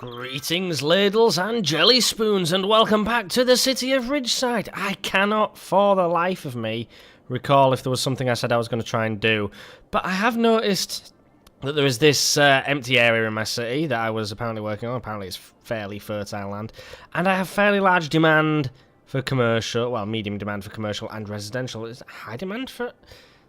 Greetings, ladles and jelly spoons, and welcome back to the city of Ridgeside. I cannot, for the life of me, recall if there was something I said I was going to try and do, but I have noticed that there is this empty area in my city that I was apparently working on. Apparently it's fairly fertile land, and I have fairly large demand for commercial, well, medium demand for commercial and residential. Is it high demand for...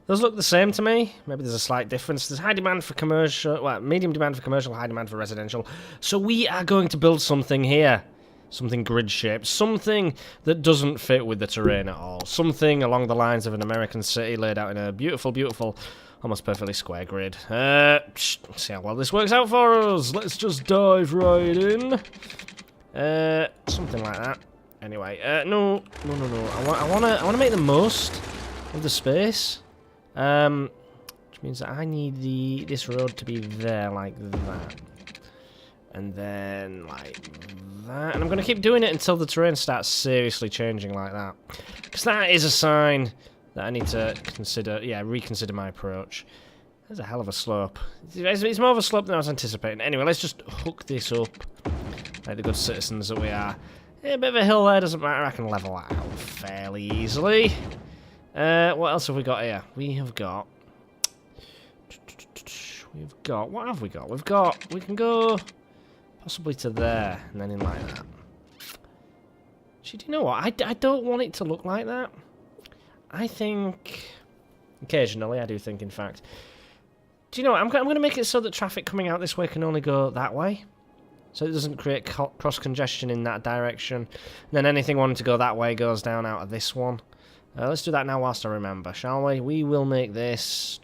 Those look the same to me. Maybe there's a slight difference. There's high demand for commercial, well, medium demand for commercial, high demand for residential. So we are going to build something here. Something grid-shaped. Something that doesn't fit with the terrain at all. Something along the lines of an American city laid out in a beautiful, beautiful, almost perfectly square grid. See how well this works out for us. Let's just dive right in. Something like that. Anyway, no. I wanna make the most of the space. Which means that I need this road to be there like that. And then like that. And I'm going to keep doing it until the terrain starts seriously changing like that. Because that is a sign that I need to consider, reconsider my approach. There's a hell of a slope. It's more of a slope than I was anticipating. Anyway, let's just hook this up like the good citizens that we are. Yeah, a bit of a hill there, doesn't matter. I can level that out fairly easily. What else have we got here? We have got... What have we got? We can go possibly to there, and then in like that. Actually, do you know what? I don't want it to look like that. I think... Occasionally, I do think, in fact. Do you know what? I'm going to make it so that traffic coming out this way can only go that way. So it doesn't create cross-congestion in that direction. And then anything wanting to go that way goes down out of this one. Let's do that now whilst I remember, shall we? We will make this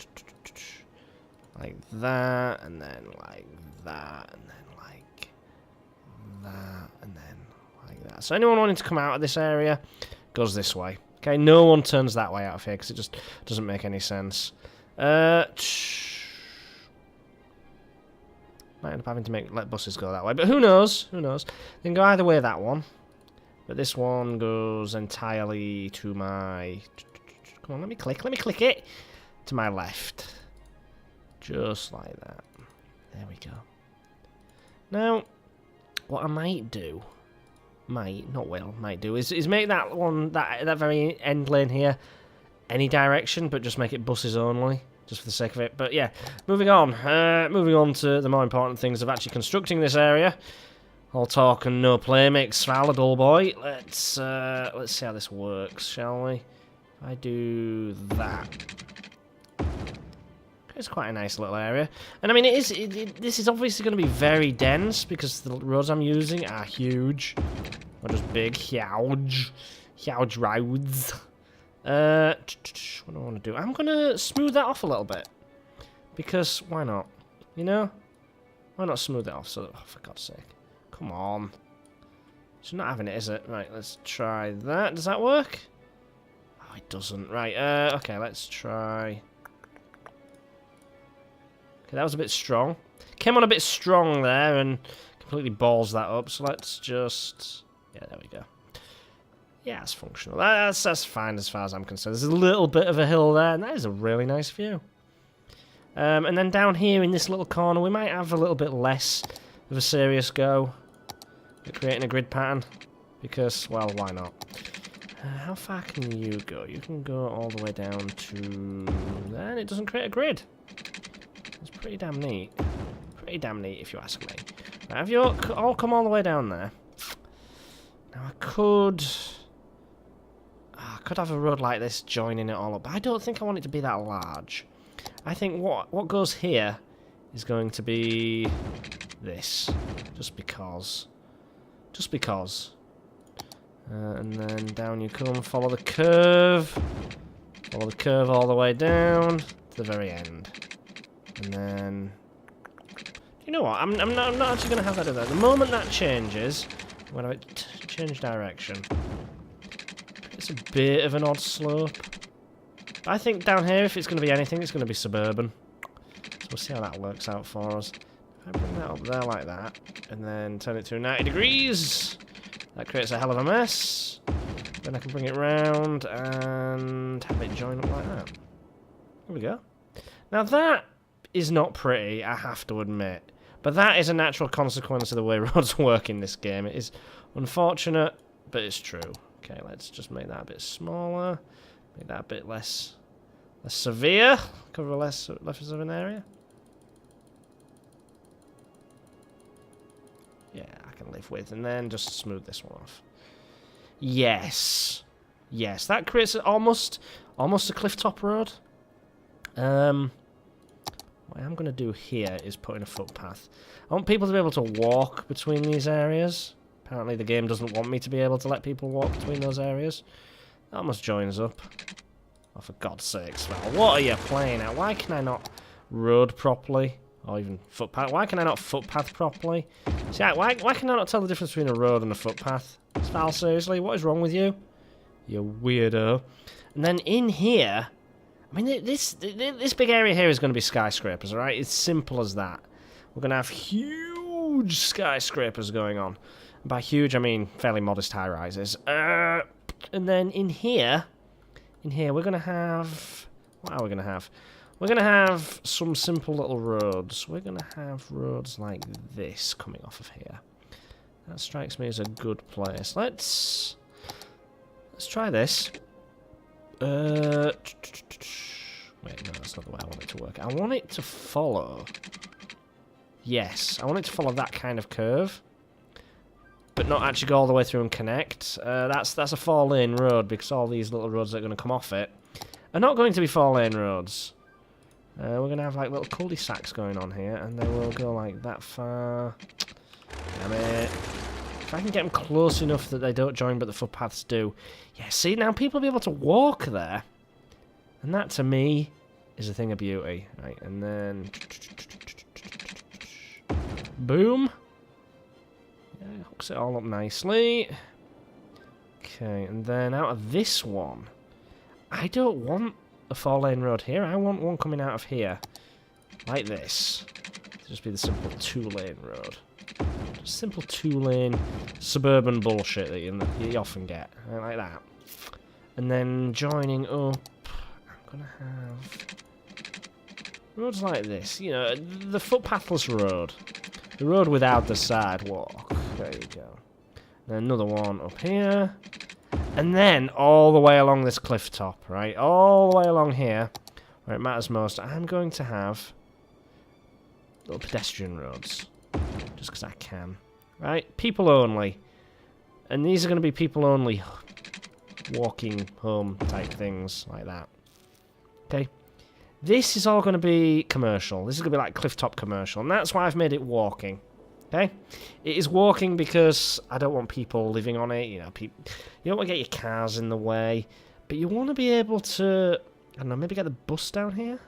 like that, and then like that, and then like that, and then like that. So anyone wanting to come out of this area goes this way. Okay, no one turns that way out of here because it just doesn't make any sense. Might end up having to let buses go that way, but who knows? Who knows? They can go either way, that one. But this one goes entirely to my... Come on, let me click it. To my left. Just like that. There we go. Now, what I might do... Might do, is make that one, that very end lane here, any direction, but just make it buses only. Just for the sake of it. But yeah, moving on. Moving on to the more important things of actually constructing this area. All talk and no play makes Sval a dull boy. Let's see how this works, shall we? If I do that, it's quite a nice little area, and I mean this is obviously going to be very dense because the roads I'm using are huge, or just big, huge roads. What do I want to do? I'm gonna smooth that off a little bit because why not? You know, why not smooth it off? So, oh, for God's sake. Come on. It's not having it, is it? Right, let's try that. Does that work? Oh, it doesn't. Right, okay, let's try... Okay, that was a bit strong. Came on a bit strong there and completely balls that up, so let's just... Yeah, there we go. Yeah, it's functional. That's fine as far as I'm concerned. There's a little bit of a hill there, and that is a really nice view. And then down here in this little corner, we might have a little bit less of a serious go at creating a grid pattern, because, well, why not? How far can you go? You can go all the way down to there, and it doesn't create a grid. It's pretty damn neat. Pretty damn neat, if you ask me. Right, have you all come all the way down there? Now, I could have a road like this joining it all up, but I don't think I want it to be that large. I think what goes here is going to be this, just because. And then down you come, follow the curve all the way down to the very end, and then you know what? I'm not actually going to have that do that. The moment that changes, I'm going to change direction. It's a bit of an odd slope. I think down here, if it's going to be anything, it's going to be suburban. So we'll see how that works out for us. If I bring that up there like that, and then turn it to 90 degrees, that creates a hell of a mess. Then I can bring it round and have it join up like that. There we go. Now that is not pretty, I have to admit. But that is a natural consequence of the way roads work in this game. It is unfortunate, but it's true. Okay, let's just make that a bit smaller. Make that a bit less severe. Cover less of an area. Yeah, I can live with. And then just smooth this one off. Yes. Yes, that creates almost a cliff-top road. What I'm going to do here is put in a footpath. I want people to be able to walk between these areas. Apparently the game doesn't want me to be able to let people walk between those areas. That almost joins up. Oh, for God's sake, Sval. What are you playing at? Why can I not road properly? Or even footpath? Why can I not footpath properly? See, why can I not tell the difference between a road and a footpath? Sval, seriously? What is wrong with you? You weirdo. And then in here... I mean, this big area here is going to be skyscrapers, alright? It's simple as that. We're going to have huge skyscrapers going on. And by huge, I mean fairly modest high-rises. And then in here, we're going to have... What are we going to have? We're going to have some simple little roads. We're going to have roads like this coming off of here. That strikes me as a good place. Let's try this. Wait, no, that's not the way I want it to work. I want it to follow... Yes, I want it to follow that kind of curve. But not actually go all the way through and connect. That's a 4-lane road, because all these little roads that are going to come off it are not going to be 4-lane roads. We're going to have like little cul-de-sacs going on here, and they will go like that far. Damn it. If I can get them close enough that they don't join, but the footpaths do. Yeah, see, now people will be able to walk there. And that, to me, is a thing of beauty. Right, and then... Boom. Yeah, hooks it all up nicely. Okay, and then out of this one, I don't want a 4-lane road here. I want one coming out of here. Like this. It'll just be the simple 2-lane road. Just simple 2-lane suburban bullshit that you often get. Like that. And then joining up, I'm going to have roads like this. You know, the footpathless road. The road without the sidewalk. There you go. Then another one up here. And then all the way along this cliff top, right? All the way along here, where it matters most, I'm going to have little pedestrian roads. Just because I can. Right? People only. And these are going to be people only walking home type things like that. Okay? This is all going to be commercial. This is going to be like cliff-top commercial. And that's why I've made it walking. Okay? It is walking because I don't want people living on it. You know, you don't want to get your cars in the way. But you want to be able to, I don't know, maybe get the bus down here?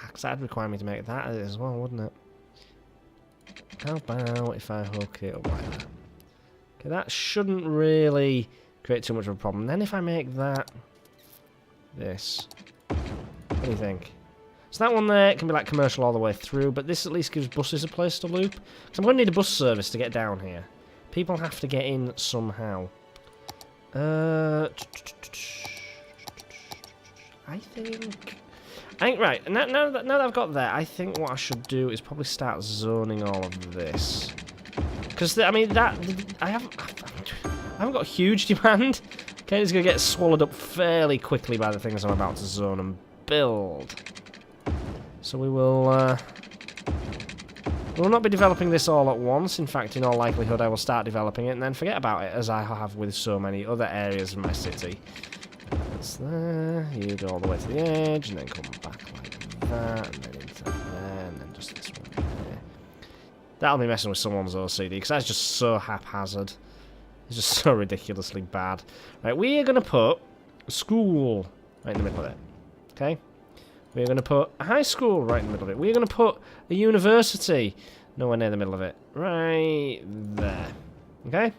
Because that'd require me to make that as well, wouldn't it? How about if I hook it up like that? Okay, that shouldn't really create too much of a problem. Then if I make that this, what do you think? So that one there can be like commercial all the way through, but this at least gives buses a place to loop. Because I'm going to need a bus service to get down here. People have to get in somehow. I think right, now that I've got that, I think what I should do is probably start zoning all of this. Because, I mean, I haven't got a huge demand. Okay, it's going to get swallowed up fairly quickly by the things I'm about to zone and build. So we will not be developing this all at once. In fact, in all likelihood, I will start developing it and then forget about it, as I have with so many other areas of my city. That's there. You go all the way to the edge, and then come back like that, and then into there, and then just this one there. That'll be messing with someone's OCD, because that's just so haphazard. It's just so ridiculously bad. Right, we are going to put a school right in the middle of it. Okay? We're going to put a high school right in the middle of it. We're going to put a university nowhere near the middle of it. Right there. Okay?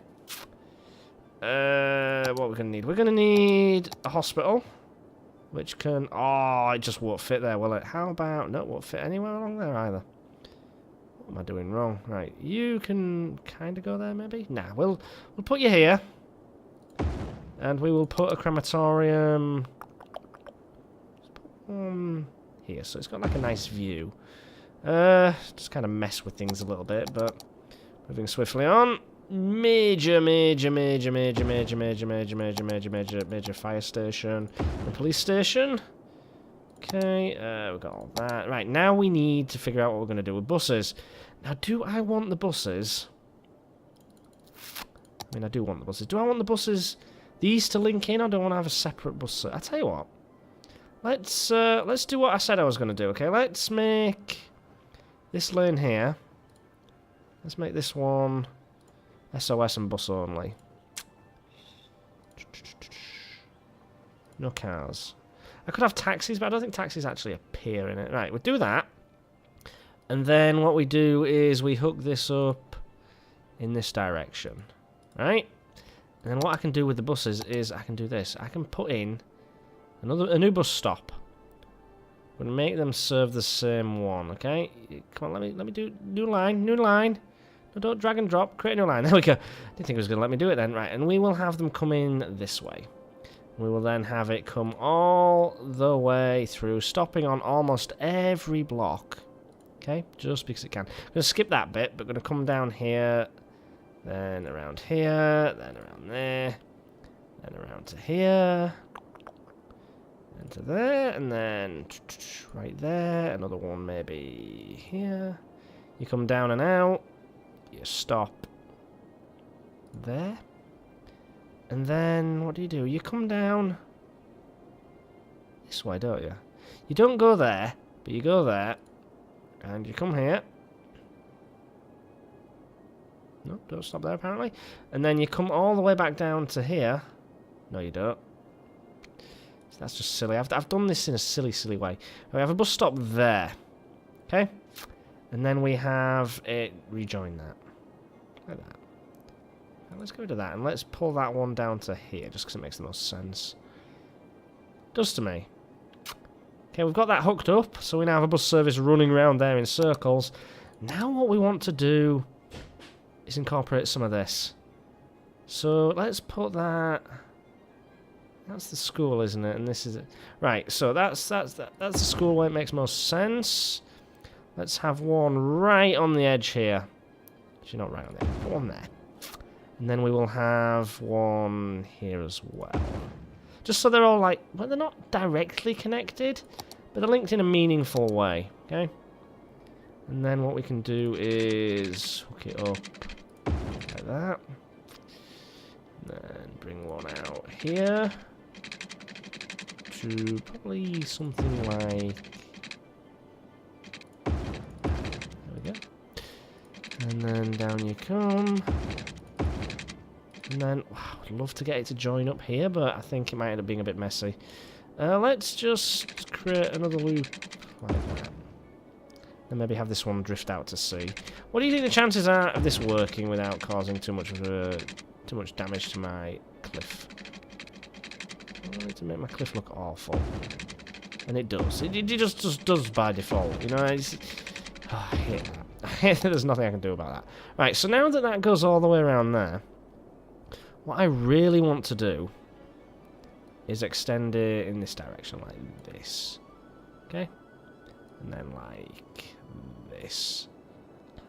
What are we going to need? We're going to need a hospital. Which can... Oh, it just won't fit there, will it? How about... No, it won't fit anywhere along there either. What am I doing wrong? Right, you can kind of go there, maybe? Nah, we'll put you here. And we will put a crematorium... here, so it's got like a nice view. Just kind of mess with things a little bit, but moving swiftly on. Major fire station. The police station. Okay, we've got all that. Right, now we need to figure out what we're going to do with buses. Now, do I want the buses? I mean, I do want the buses. Do I want the buses, these to link in, or do I want to have a separate bus? I'll tell you what. Let's do what I said I was going to do, okay? Let's make this lane here. Let's make this one SOS and bus only. No cars. I could have taxis, but I don't think taxis actually appear in it. Right, we'll do that. And then what we do is we hook this up in this direction. Right? And then what I can do with the buses is I can do this. I can put in a new bus stop. I'm going to make them serve the same one, okay? Come on, let me do new line. No, don't drag and drop. Create a new line. There we go. Didn't think it was going to let me do it then. Right, and we will have them come in this way. We will then have it come all the way through, stopping on almost every block. Okay, just because it can. I'm going to skip that bit, but going to come down here, then around here, then around there, then around to here, and to there, and then right there, another one maybe here. You come down and out, you stop there. And then, what do? You come down this way, don't you? You don't go there, but you go there. And you come here. No, don't stop there, apparently. And then you come all the way back down to here. No, you don't. So that's just silly. I've done this in a silly way. We have a bus stop there. Okay? And then we have it rejoin that. Like that. Let's go to that, and let's pull that one down to here, just because it makes the most sense. Does to me. Okay, we've got that hooked up, so we now have a bus service running around there in circles. Now what we want to do is incorporate some of this. So let's put that... That's the school, isn't it? And this is it. Right, so that's the school where it makes most sense. Let's have one right on the edge here. Actually, not right on the edge, but one there. And then we will have one here as well. Just so they're all like... Well, they're not directly connected, but they're linked in a meaningful way. Okay? And then what we can do is hook it up like that. And then bring one out here. To probably something like... There we go. And then down you come. And then, wow, I'd love to get it to join up here, but I think it might end up being a bit messy. Let's just create another loop like that. And maybe have this one drift out to sea. What do you think the chances are of this working without causing too much damage to my cliff? I need to make my cliff look awful. And it does. It just does by default. You know, it's... Oh, I hate that. I hate that there's nothing I can do about that. Right, so now that that goes all the way around there, what I really want to do is extend it in this direction, like this. Okay? And then like this.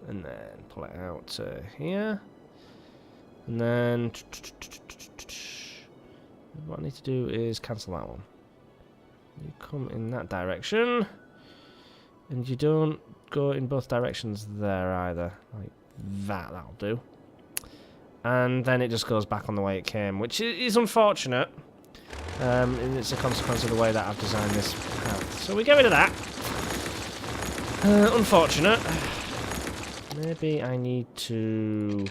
And then pull it out to here. And then... What I need to do is cancel that one. You come in that direction. And you don't go in both directions there either. Like that, that'll do. And then it just goes back on the way it came, which is unfortunate. And it's a consequence of the way that I've designed this path. So we get rid of that. Unfortunate. Maybe I need to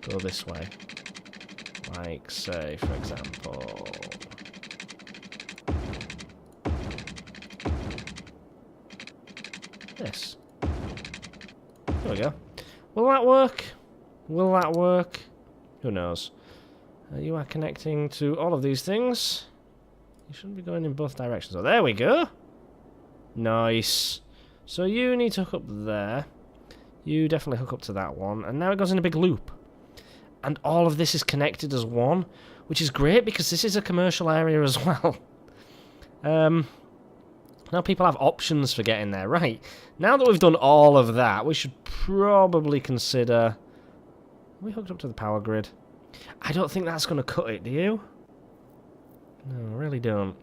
go this way. Like, say, for example... this. There we go. Will that work? Will that work? Who knows? You are connecting to all of these things. You shouldn't be going in both directions. Oh, there we go. Nice. So you need to hook up there. You definitely hook up to that one. And now it goes in a big loop. And all of this is connected as one, which is great because this is a commercial area as well. Now people have options for getting there. Right, now that we've done all of that, we should probably consider... Are we hooked up to the power grid? I don't think that's going to cut it, do you? No, I really don't.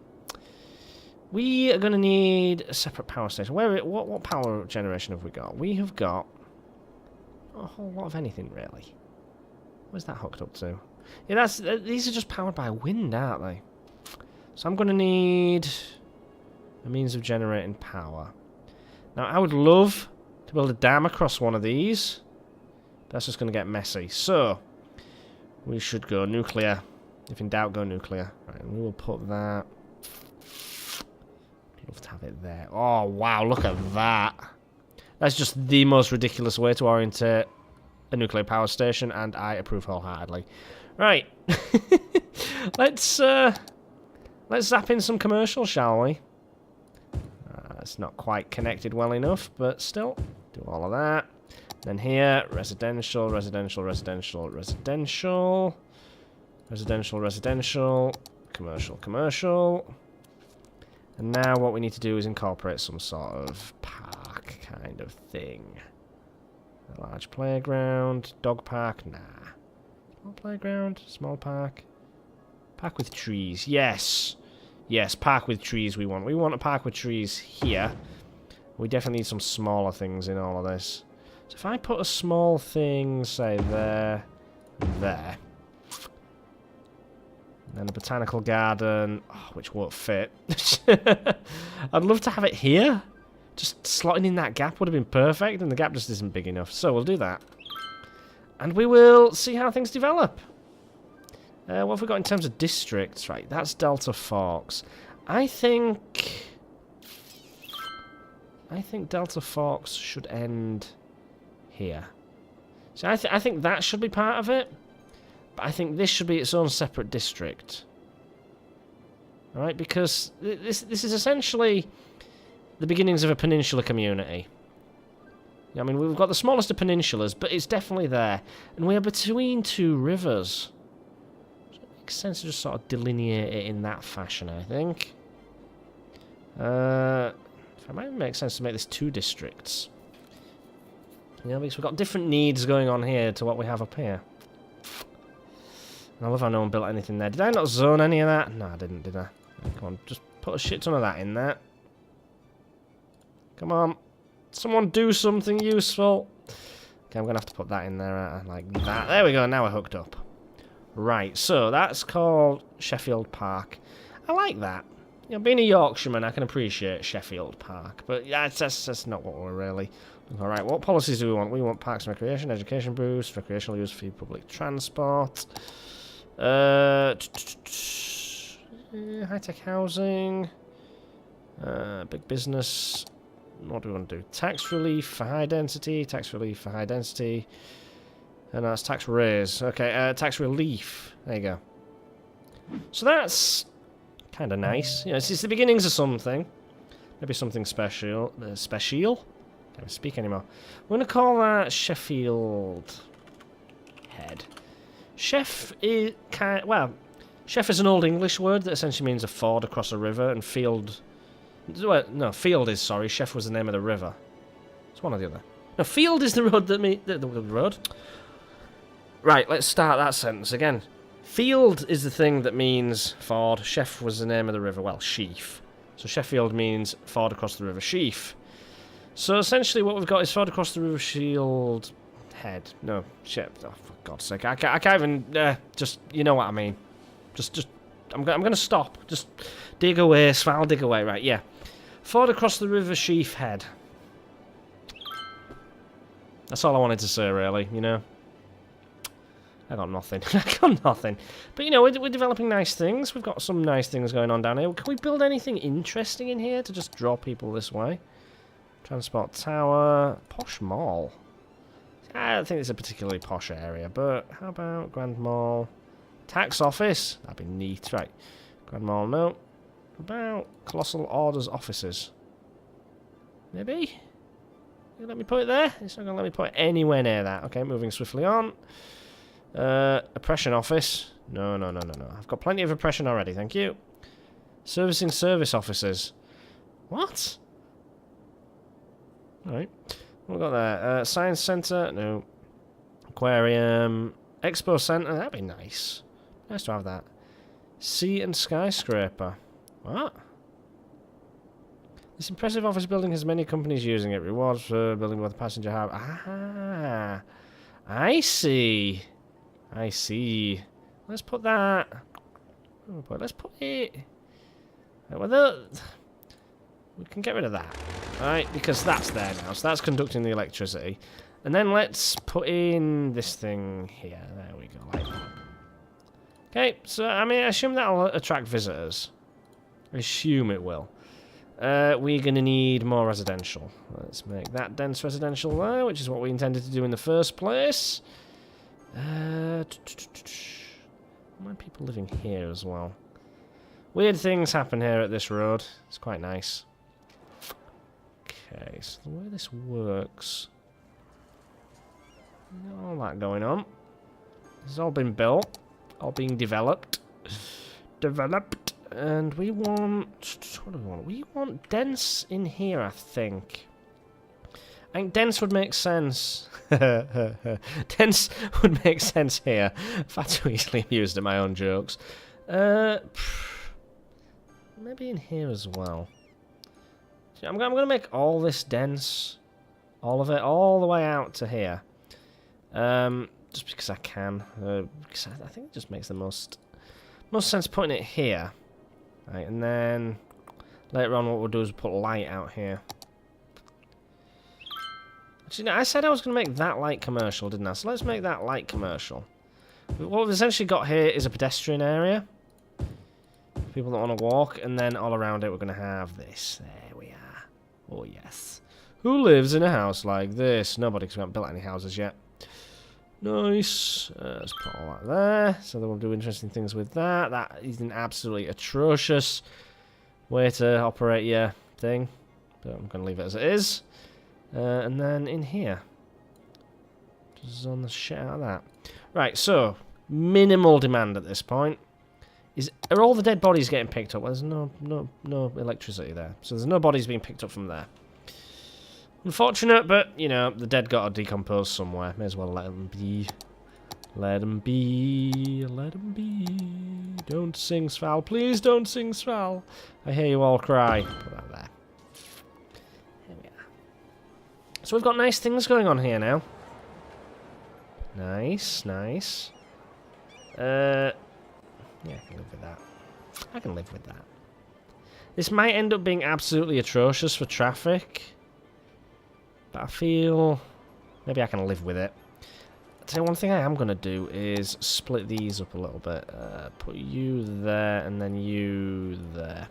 We are going to need a separate power station. What power generation have we got? We have got a whole lot of anything, really. Where's that hooked up to? Yeah, these are just powered by wind, aren't they? So I'm going to need a means of generating power. Now, I would love to build a dam across one of these. That's just going to get messy. So, we should go nuclear. If in doubt, go nuclear. Right, and we will put that... Love to have it there. Oh, wow, look at that. That's just the most ridiculous way to orientate a nuclear power station, and I approve wholeheartedly. Right. Let's zap in some commercial, shall we? It's not quite connected well enough, but still, do all of that. Then here, residential, residential, residential, residential, residential, residential, commercial, commercial. And now what we need to do is incorporate some sort of park kind of thing. A large playground, dog park, nah. Small playground, small park. Park with trees, yes. Yes, park with trees we want. We want a park with trees here. We definitely need some smaller things in all of this. So if I put a small thing, say there, there. And then a botanical garden, which won't fit. I'd love to have it here. Just slotting in that gap would have been perfect, and the gap just isn't big enough. So we'll do that. And we will see how things develop. What have we got in terms of districts? Right, that's Delta Forks. I think Delta Forks should end here. So I think that should be part of it. But I think this should be its own separate district. Alright, because this is essentially the beginnings of a peninsula community. I mean, we've got the smallest of peninsulas, but it's definitely there. And we are between two rivers. So it makes sense to just sort of delineate it in that fashion, I think. It might make sense to make this two districts. Yeah, because we've got different needs going on here to what we have up here. I love how no one built anything there. Did I not zone any of that? No, I didn't, did I? Come on, just put a shit ton of that in there. Come on. Someone do something useful. Okay, I'm going to have to put that in there like that. There we go, now we're hooked up. Right, so that's called Sheffield Park. I like that. You know, being a Yorkshireman, I can appreciate Sheffield Park. But yeah, that's not what we're really... Alright, what policies do we want? We want parks and recreation, education boost, recreational use for public transport. High-tech housing. Big business. What do we want to do? Tax relief for high density. Tax relief for high density. And that's tax raise. Okay, tax relief. There you go. So that's kind of nice. You know, it's the beginnings of something. Maybe something special. Special? Can't speak anymore. We're going to call that Sheffield Head. Chef is kind. Well, chef is an old English word that essentially means a ford across a river, and field. Well, no, field is, sorry. Chef was the name of the river. It's one or the other. No, field is the road that the road. Right, let's start that sentence again. Field is the thing that means ford. Chef was the name of the river. Well, sheaf. So Sheffield means ford across the river sheaf. So essentially what we've got is ford across the river Shield Head. No, shit. Oh, for God's sake. I can't even... just, you know what I mean. Just I'm going to stop. Just dig away, Sval, dig away. Right, yeah. Ford across the river Sheaf Head. That's all I wanted to say, really, you know. I got nothing. I got nothing. But, you know, we're developing nice things. We've got some nice things going on down here. Can we build anything interesting in here to just draw people this way? Transport Tower. Posh Mall. I don't think it's a particularly posh area, but how about Grand Mall? Tax Office. That'd be neat. Right. Grand Mall, no. About Colossal Orders Offices. Maybe? You let me put it there? It's not going to let me put it anywhere near that. Okay, moving swiftly on. Oppression Office. No. I've got plenty of oppression already, thank you. Servicing Service Officers. What? Alright. What we got there? Science Centre? No. Aquarium. Expo Centre? That'd be nice. Nice to have that. Sea and Skyscraper. What? This impressive office building has many companies using it. Rewards for building what the passenger have. Ah, I see. I see. Let's put that. Let's put it. Well, we can get rid of that, right? Because that's there now. So that's conducting the electricity. And then let's put in this thing here. There we go. Like that. Okay. So I mean, I assume that'll attract visitors. I assume it will. We're going to need more residential. Let's make that dense residential there, which is what we intended to do in the first place. Mind people living here as well. Weird things happen here at this road. It's quite nice. Okay, so the way this works... all that going on. This has all been built. All being developed. And we want... what do we want? We want dense in here, I think. I think dense would make sense. Dense would make sense here. Far too easily amused at my own jokes. Maybe in here as well. I'm going to make all this dense. All of it, all the way out to here. Just because I can. Because I think it just makes the most sense putting it here. Right, and then later on what we'll do is put light out here. Actually, no, I said I was going to make that light commercial, didn't I? So let's make that light commercial. What we've essentially got here is a pedestrian area. People that want to walk, and then all around it we're going to have this. There we are. Oh, yes. Who lives in a house like this? Nobody, because we haven't built any houses yet. Nice. Let's put all that there. So then we'll do interesting things with that. That is an absolutely atrocious way to operate your thing. But I'm going to leave it as it is. And then in here. Just on the shit out of that. Right, so minimal demand at this point. Are all the dead bodies getting picked up? Well, there's no electricity there. So there's no bodies being picked up from there. Unfortunate, but, you know, the dead got to decompose somewhere. May as well let them be. Let them be. Let them be. Don't sing, Sval. Please don't sing, Sval. I hear you all cry. Put that there. Here we are. So we've got nice things going on here now. Nice, nice. Yeah, I can live with that. I can live with that. This might end up being absolutely atrocious for traffic. But I feel maybe I can live with it. I'll tell you one thing I am going to do is split these up a little bit. Put you there and then you there.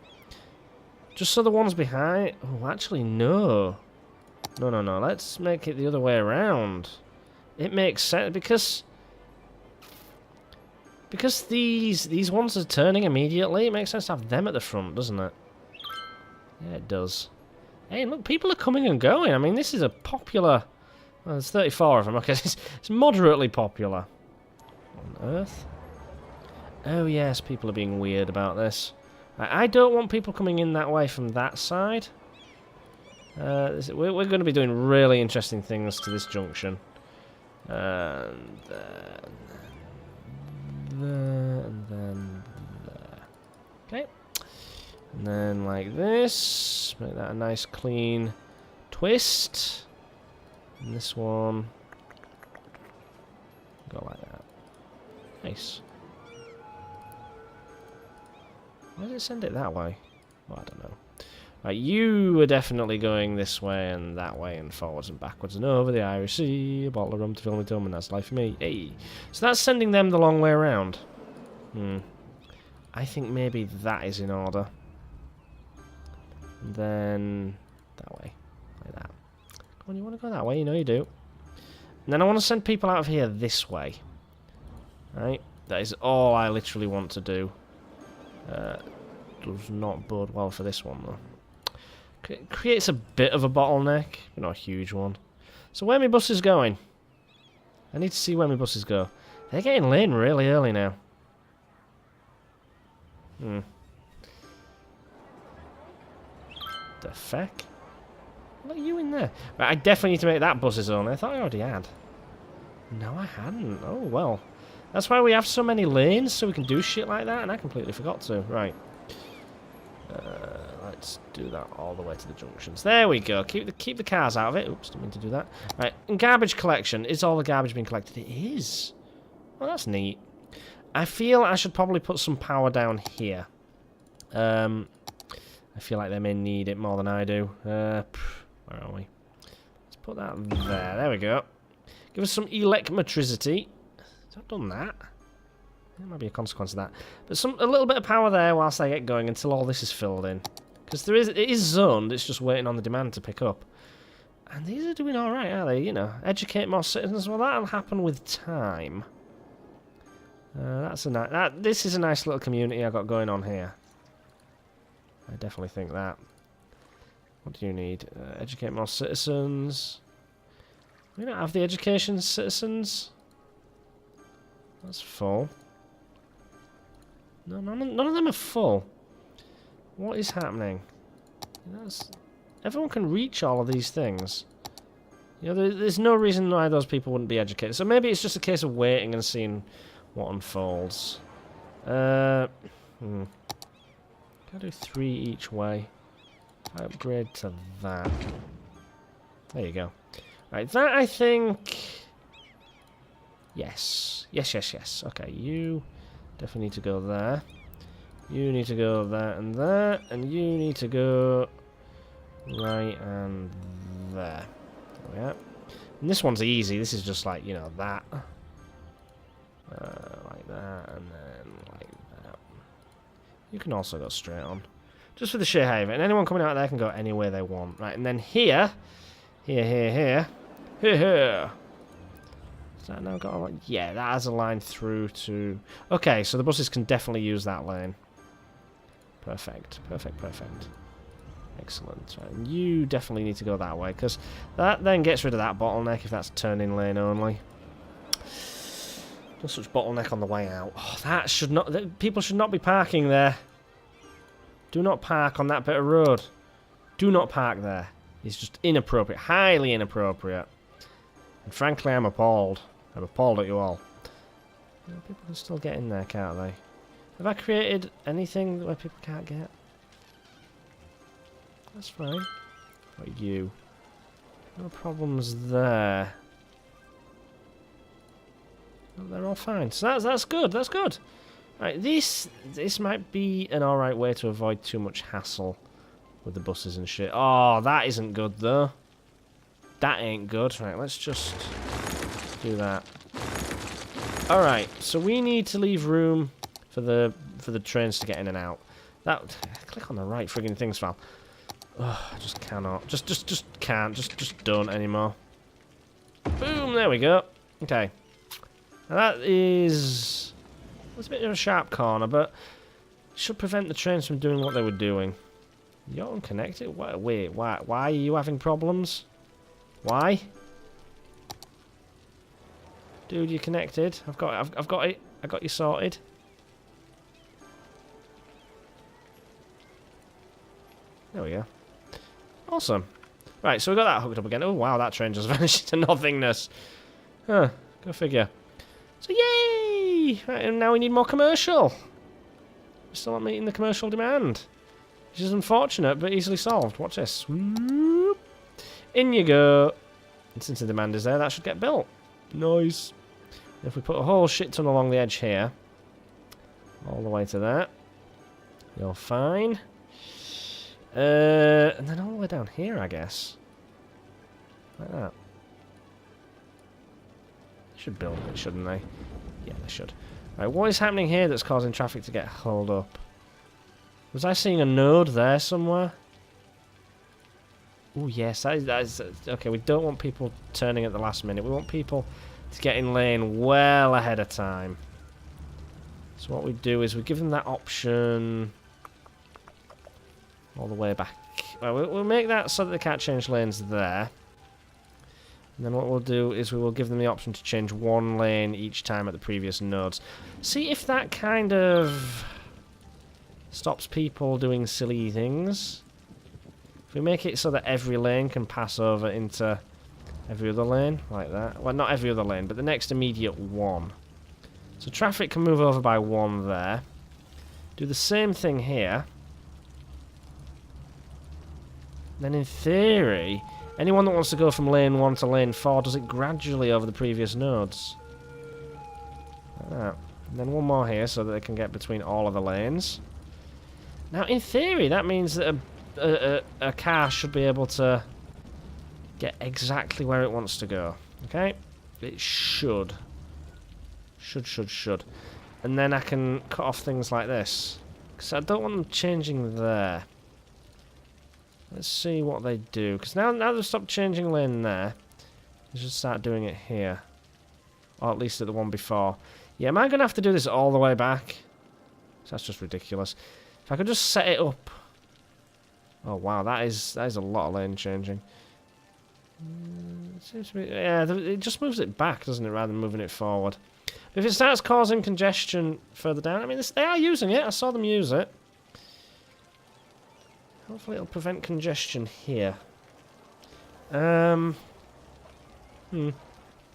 Just so the ones behind... oh, actually, no. No. Let's make it the other way around. It makes sense because these ones are turning immediately. It makes sense to have them at the front, doesn't it? Yeah, it does. Hey, look, people are coming and going. I mean, this is a popular... well, there's 34 of them. Okay, it's moderately popular. On Earth? Oh, yes, people are being weird about this. I don't want people coming in that way from that side. We're going to be doing really interesting things to this junction. And then there. Okay. And then like this. Make that a nice clean twist. And this one. Go like that. Nice. Why did it send it that way? Well, I don't know. Right, you are definitely going this way and that way and forwards and backwards and over the Irish Sea. A bottle of rum to fill my tum, and that's life for me. Hey. So that's sending them the long way around. I think maybe that is in order. And then that way. Like that. Come on, you want to go that way? You know you do. And then I want to send people out of here this way. Right? That is all I literally want to do. Does not bode well for this one, though. It creates a bit of a bottleneck, but not a huge one. So where are my buses going? I need to see where my buses go. They're getting late really early now. The feck? What are you in there? Right, I definitely need to make that buses only. I thought I already had. No, I hadn't. Oh, well. That's why we have so many lanes, so we can do shit like that, and I completely forgot to. Right. Let's do that all the way to the junctions. There we go. Keep the cars out of it. Oops, didn't mean to do that. Right, and garbage collection. Is all the garbage being collected? It is. Well, that's neat. I feel I should probably put some power down here. I feel like they may need it more than I do. Where are we? Let's put that there. There we go. Give us some electricity. Has that done that? There might be a consequence of that. But a little bit of power there whilst I get going until all this is filled in. Because it is zoned, it's just waiting on the demand to pick up. And these are doing alright, are they? You know, educate more citizens. Well, that'll happen with time. This is a nice little community I've got going on here. I definitely think that. What do you need? Educate more citizens. We don't have the education citizens. That's full. No, none of them are full. What is happening? Everyone can reach all of these things. You know, there's no reason why those people wouldn't be educated. So maybe it's just a case of waiting and seeing what unfolds. Can I do 3 each way? I upgrade to that. There you go. Right, that I think... Yes. Yes. Okay, you definitely need to go there. You need to go there and there. And you need to go right and there. There we are. And this one's easy. This is just like, you know, that. Like that and then like that. You can also go straight on. Just for the sheer height of it. And anyone coming out there can go anywhere they want. Right, and then here. Here. Has that now got a line? Yeah, that has a line through to... Okay, so the buses can definitely use that lane. Perfect. Excellent. Right, and you definitely need to go that way, because that then gets rid of that bottleneck if that's turning lane only. No such bottleneck on the way out. Oh, that should not... People should not be parking there. Do not park on that bit of road. Do not park there. It's just inappropriate. Highly inappropriate. And frankly, I'm appalled. I'm appalled at you all. You know, people can still get in there, can't they? Have I created anything where people can't get? That's fine. What about you? No problems there. Oh, they're all fine. So that's good. That's good. Right, this might be an alright way to avoid too much hassle with the buses and shit. Oh, that isn't good though. That ain't good. Right, let's just do that. Alright, so we need to leave room for the trains to get in and out. Click on the right friggin' thing, Sval. Oh, I just cannot. Just can't. Just don't anymore. Boom, there we go. Okay. Now that is... It's a bit of a sharp corner, but should prevent the trains from doing what they were doing. You're unconnected? Wait, why are you having problems? Why? Dude, you're connected. I've got it. I got you sorted. There we go. Awesome. Right, so we got that hooked up again. Oh wow, that train just vanished into nothingness. Huh, go figure. So yay! Right, and now we need more commercial. We're still not meeting the commercial demand. Which is unfortunate, but easily solved. Watch this. Whoop. In you go. And since the demand is there, that should get built. Nice. If we put a whole shit ton along the edge here, all the way to that, you're fine. And then all the way down here, I guess. Like that. They should build it, shouldn't they? Yeah, they should. Right, what is happening here that's causing traffic to get held up? Was I seeing a node there somewhere? Oh yes, that is okay. We don't want people turning at the last minute. We want people to get in lane well ahead of time. So what we do is we give them that option all the way back. Well, we'll make that so that they can't change lanes there. And then what we'll do is we will give them the option to change one lane each time at the previous nodes. See if that kind of stops people doing silly things. If we make it so that every lane can pass over into every other lane, like that. Well, not every other lane, but the next immediate one. So traffic can move over by one there. Do the same thing here. Then in theory, anyone that wants to go from lane 1 to lane 4 does it gradually over the previous nodes. Like that. And then one more here so that they can get between all of the lanes. Now in theory that means that a car should be able to get exactly where it wants to go. Okay? It should. Should. And then I can cut off things like this. Because I don't want them changing there. Let's see what they do. Because now they've stopped changing lane there. They should start doing it here. Or at least at the one before. Yeah, am I going to have to do this all the way back? That's just ridiculous. If I could just set it up. Oh wow, that is a lot of lane changing. It seems to be, yeah, it just moves it back, doesn't it, rather than moving it forward. If it starts causing congestion further down, I mean, they are using it. I saw them use it. Hopefully it'll prevent congestion here.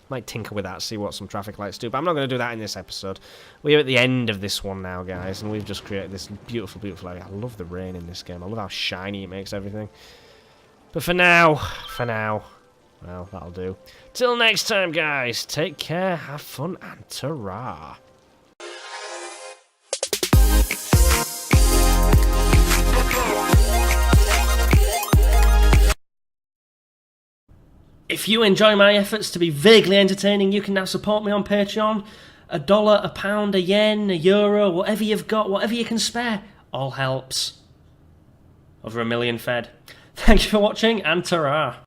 Might tinker with that, see what some traffic lights do, but I'm not going to do that in this episode. We're at the end of this one now, guys, and we've just created this beautiful, beautiful area. I love the rain in this game. I love how shiny it makes everything. But for now, well, that'll do. Till next time, guys, take care, have fun, and ta-ra. If you enjoy my efforts to be vaguely entertaining, you can now support me on Patreon. $1, a pound, a yen, a euro, whatever you've got, whatever you can spare, all helps. Over 1 million fed. Thank you for watching, and ta-ra.